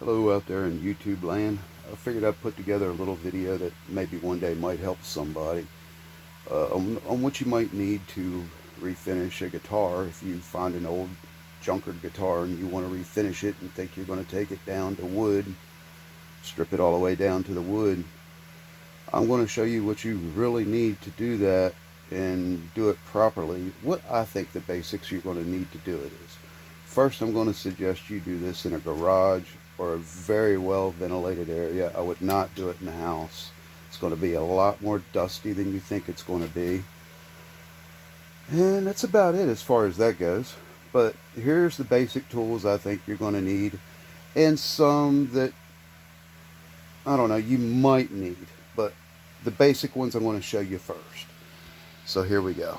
Hello out there in YouTube land. I figured I'd put together a little video that maybe one day might help somebody on what you might need to refinish a guitar. If you find an old junkered guitar and you want to refinish it and think you're going to take it down to wood, strip it all the way down to the wood, I'm going to show you what you really need to do that and do it properly. What I think the basics you're going to need to do it is. First, I'm going to suggest you do this in a garage or a very well ventilated area. I would not do it in the house. It's going to be a lot more dusty than you think it's going to be. And that's about it as far as that goes. But here's the basic tools I think you're going to need, and some that, I don't know, you might need. But the basic ones I'm going to show you first. So here we go.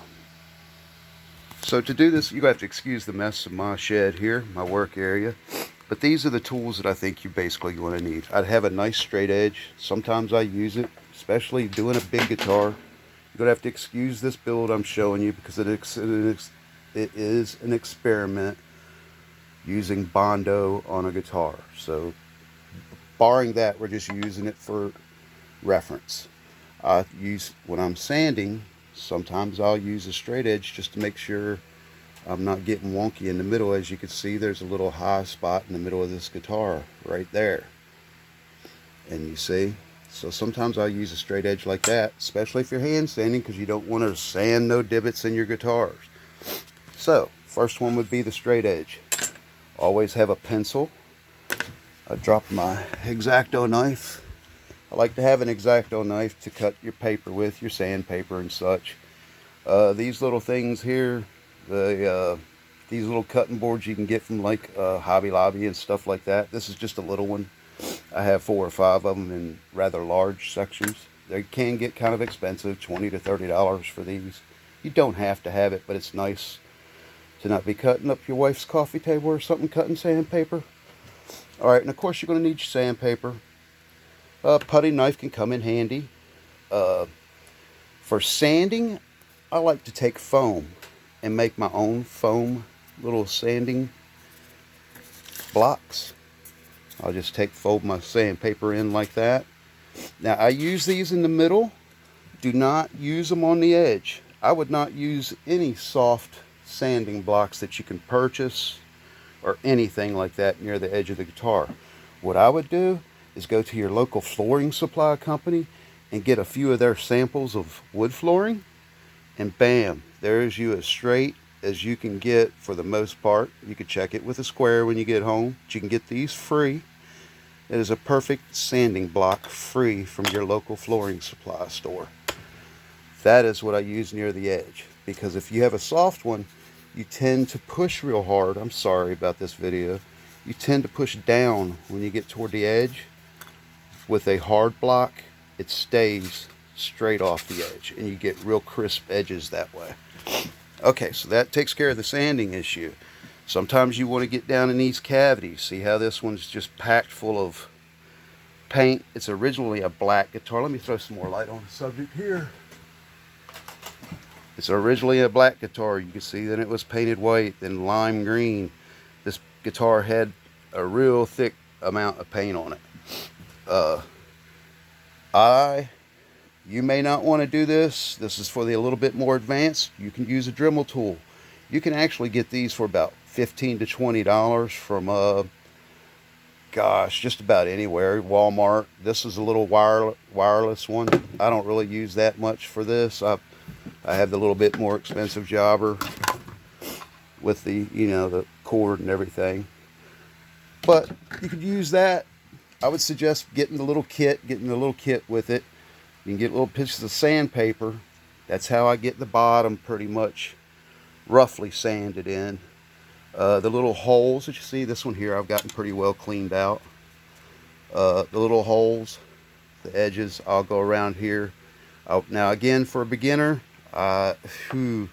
So to do this, you have to excuse the mess of my shed here, my work area. But these are the tools that I think you basically going to need. I'd have a nice straight edge. Sometimes I use it, especially doing a big guitar. You're going to have to excuse this build I'm showing you because it is an experiment using Bondo on a guitar. So barring that, we're just using it for reference. I use, when I'm sanding, sometimes I'll use a straight edge just to make sure I'm not getting wonky in the middle. As you can see, there's a little high spot in the middle of this guitar right there. And you see, so sometimes I'll use a straight edge like that, especially if you're hand sanding, because you don't want to sand no divots in your guitars. So first one would be the straight edge. Always have a pencil. I dropped my X-Acto knife. I like to have an X-Acto knife to cut your paper with, your sandpaper and such. These little things here, these little cutting boards you can get from like Hobby Lobby and stuff like that. This is just a little one. I have 4 or 5 of them in rather large sections. They can get kind of expensive, $20 to $30 for these. You don't have to have it, but it's nice to not be cutting up your wife's coffee table or something, cutting sandpaper. Alright, and of course you're going to need your sandpaper. Putty knife can come in handy. For sanding, I like to take foam and make my own foam little sanding blocks. I'll just fold my sandpaper in like that. Now I use these in the middle. Do not use them on the edge. I would not use any soft sanding blocks that you can purchase or anything like that near the edge of the guitar. What I would do is go to your local flooring supply company and get a few of their samples of wood flooring, and bam, there's you as straight as you can get for the most part. You can check it with a square when you get home, but you can get these free. It is a perfect sanding block free from your local flooring supply store. That is what I use near the edge, because if you have a soft one, you tend to push real hard. I'm sorry about this video. You tend to push down when you get toward the edge. With a hard block, it stays straight off the edge and you get real crisp edges that way. Okay, so that takes care of the sanding issue. Sometimes you want to get down in these cavities. See how this one's just packed full of paint? It's originally a black guitar. Let me throw some more light on the subject here. It's originally a black guitar. You can see that it was painted white, then lime green. This guitar had a real thick amount of paint on it. You may not want to do this. This is for the a little bit more advanced. You can use a Dremel tool. You can actually get these for about $15 to $20 from just about anywhere. Walmart. This is a little wireless one. I don't really use that much for this. I have the little bit more expensive jobber with the, the cord and everything. But you could use that. I would suggest getting the little kit with it. You can get little pieces of sandpaper. That's how I get the bottom pretty much roughly sanded in. The little holes that you see, this one here I've gotten pretty well cleaned out. The little holes, the edges, I'll go around here. Now again, for a beginner, I don't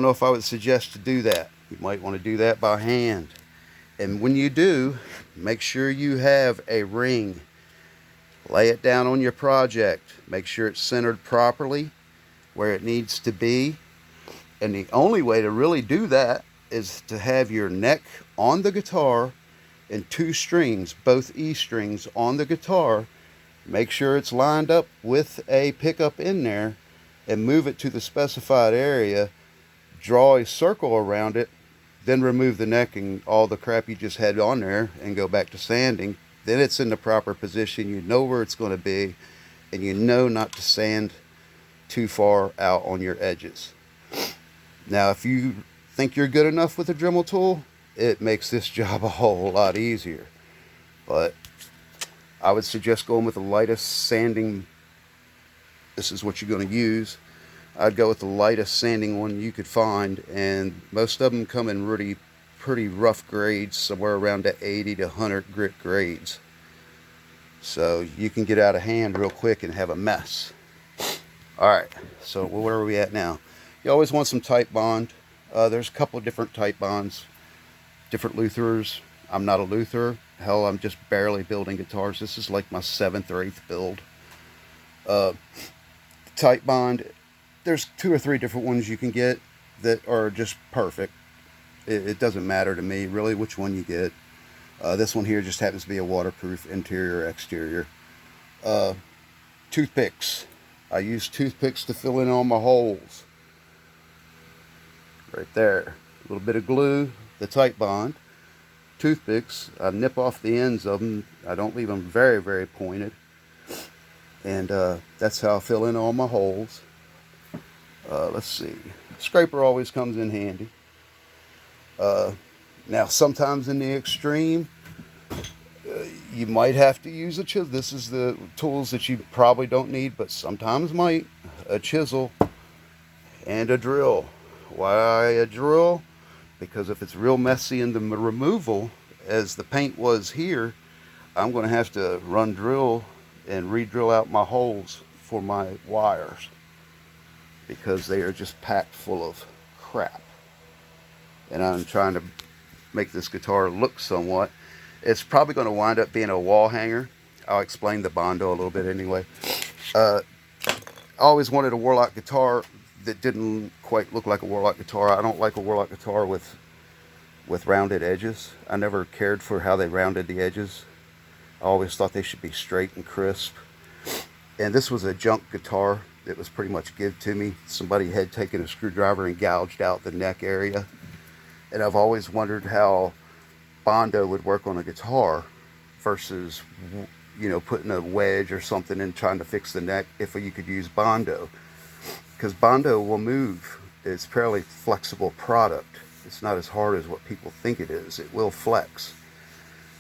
know if I would suggest to do that. You might want to do that by hand. And when you do, make sure you have a ring. Lay it down on your project. Make sure it's centered properly where it needs to be. And the only way to really do that is to have your neck on the guitar and 2 strings, both E strings on the guitar. Make sure it's lined up with a pickup in there and move it to the specified area. Draw a circle around it, then remove the neck and all the crap you just had on there and go back to sanding. Then it's in the proper position. You know where it's going to be, and you know not to sand too far out on your edges. Now, if you think you're good enough with a Dremel tool, it makes this job a whole lot easier. But I would suggest going with the lightest sanding. This is what you're going to use. I'd go with the lightest sanding one you could find, and most of them come in really pretty rough grades, somewhere around the 80 to 100 grit grades. So you can get out of hand real quick and have a mess. Alright, so where are we at now? You always want some tight bond. There's a couple of different tight bonds, different lutherers. I'm not a lutherer. Hell, I'm just barely building guitars. This is like my 7th or 8th build. Tight bond, there's 2 or 3 different ones you can get that are just perfect. It doesn't matter to me really which one you get. This one here just happens to be a waterproof interior exterior. Toothpicks. I use toothpicks to fill in all my holes. Right there. A little bit of glue, the tight bond. Toothpicks, I nip off the ends of them. I don't leave them very, very pointed. And that's how I fill in all my holes. Let's see. Scraper always comes in handy. Now, sometimes in the extreme, you might have to use a chisel. This is the tools that you probably don't need, but sometimes might. A chisel and a drill. Why a drill? Because if it's real messy in the removal, as the paint was here, I'm going to have to run drill and re-drill out my holes for my wires, because they are just packed full of crap. And I'm trying to make this guitar look somewhat. It's probably going to wind up being a wall hanger. I'll explain the Bondo a little bit anyway. I always wanted a Warlock guitar that didn't quite look like a Warlock guitar. I don't like a Warlock guitar with rounded edges. I never cared for how they rounded the edges. I always thought they should be straight and crisp. And this was a junk guitar that was pretty much given to me. Somebody had taken a screwdriver and gouged out the neck area. And I've always wondered how Bondo would work on a guitar versus, you know, putting a wedge or something and trying to fix the neck, if you could use Bondo. Because Bondo will move. It's a fairly flexible product. It's not as hard as what people think it is. It will flex.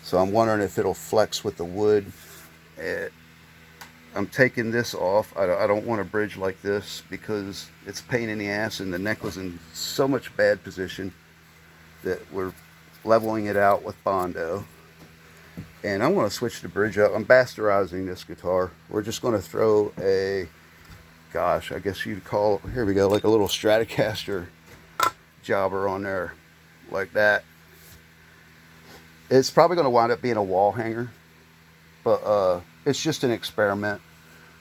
So I'm wondering if it'll flex with the wood. I'm taking this off. I don't want a bridge like this because it's a pain in the ass, and the neck was in so much bad position that we're leveling it out with Bondo. And I want to switch the bridge up. I'm bastardizing this guitar. We're just going to throw a, gosh, I guess you'd call, here we go, like a little Stratocaster jobber on there, like that. It's probably going to wind up being a wall hanger, but it's just an experiment,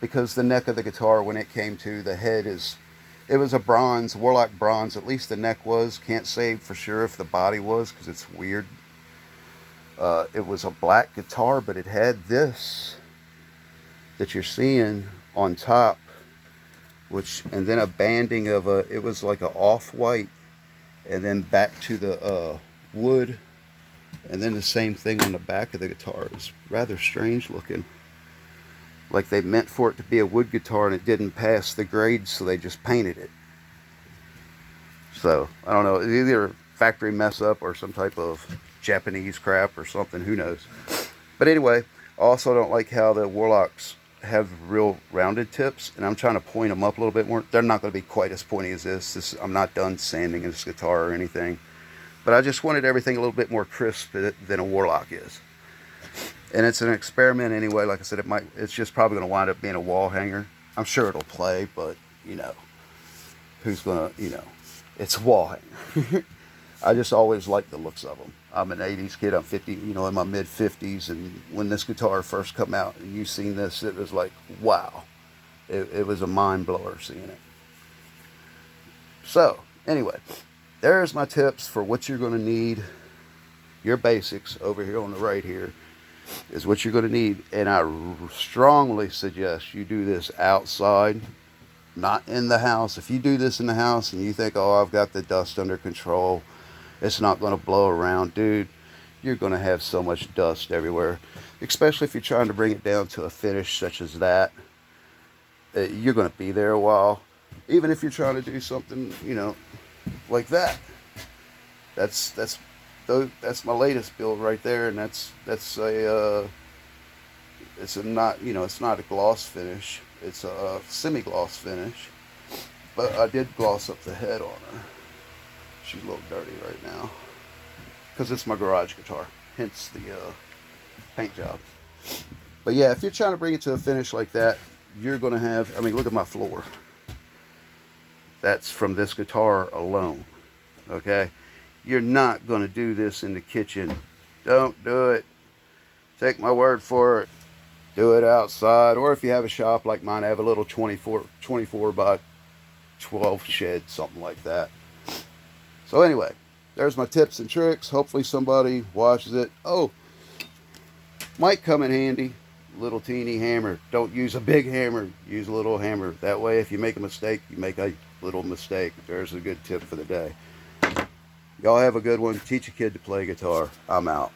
because the neck of the guitar, when it came to the head, it was a bronze, Warlock bronze. At least the neck was. Can't say for sure if the body was, because it's weird. It was a black guitar, but it had this that you're seeing on top, and then a banding of it was like a off-white, and then back to the wood, and then the same thing on the back of the guitar. It's rather strange looking. Like they meant for it to be a wood guitar and it didn't pass the grade, so they just painted it. So, I don't know, it's either a factory mess up or some type of Japanese crap or something, who knows. But anyway, I also don't like how the Warlocks have real rounded tips, and I'm trying to point them up a little bit more. They're not going to be quite as pointy as this. I'm not done sanding this guitar or anything. But I just wanted everything a little bit more crisp than a Warlock is. And it's an experiment anyway. Like I said, it's just probably going to wind up being a wall hanger. I'm sure it'll play, but, you know, who's going to, you know, it's a wall hanger. I just always liked the looks of them. I'm an 80s kid. I'm 50, you know, in my mid-50s. And when this guitar first come out and you seen this, it was like, wow. It was a mind blower seeing it. So, anyway, there's my tips for what you're going to need your basics over here on the right here is what you're going to need. And I strongly suggest you do this outside, not in the house. If you do this in the house and you think, oh, I've got the dust under control, it's not going to blow around, dude, you're going to have so much dust everywhere, especially if you're trying to bring it down to a finish such as that. You're going to be there a while. Even if you're trying to do something, you know, like that. That's my latest build right there, and that's a it's a not, you know, it's not a gloss finish. It's a semi-gloss finish, but I did gloss up the head on her. She's a little dirty right now because it's my garage guitar, hence the paint job. But yeah, if you're trying to bring it to a finish like that, you're gonna have, I mean, look at my floor. That's from this guitar alone. Okay, you're not gonna do this in the kitchen. Don't do it. Take my word for it. Do it outside, or if you have a shop like mine, I have a little 24 by 12 shed, something like that. So anyway, there's my tips and tricks. Hopefully somebody watches it. Oh, might come in handy. Little teeny hammer. Don't use a big hammer. Use a little hammer. That way, if you make a mistake, you make a little mistake. There's a good tip for the day. Y'all have a good one. Teach a kid to play guitar. I'm out.